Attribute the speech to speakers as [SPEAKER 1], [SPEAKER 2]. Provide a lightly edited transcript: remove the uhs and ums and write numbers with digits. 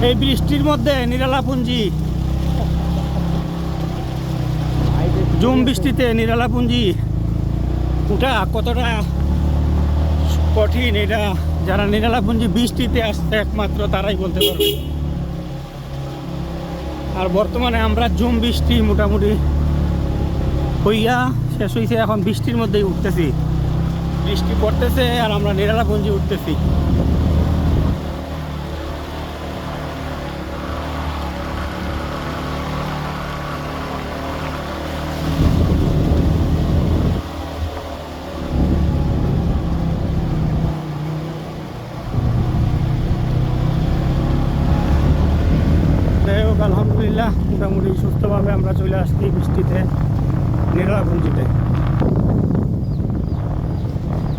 [SPEAKER 1] এই বৃষ্টির মধ্যে নিরালাপুঞ্জি, জুম বৃষ্টিতে নিরালাপুঞ্জি ওটা কতটা কঠিন, এটা যারা নিরালাপুঞ্জি বৃষ্টিতে আসছে একমাত্র তারাই বলতে পারবে। আর বর্তমানে আমরা জুম বৃষ্টি মোটামুটি হইয়া শেষ হয়েছে, এখন বৃষ্টির মধ্যেই উঠতেছি, বৃষ্টি পড়তেছে আর আমরা নিরালাপুঞ্জি উঠতেছি। যাই হোক, আলহামদুলিল্লাহ মোটামুটি সুস্থভাবে আমরা চলে আসছি বৃষ্টিতে নিরালাপুঞ্জিতে।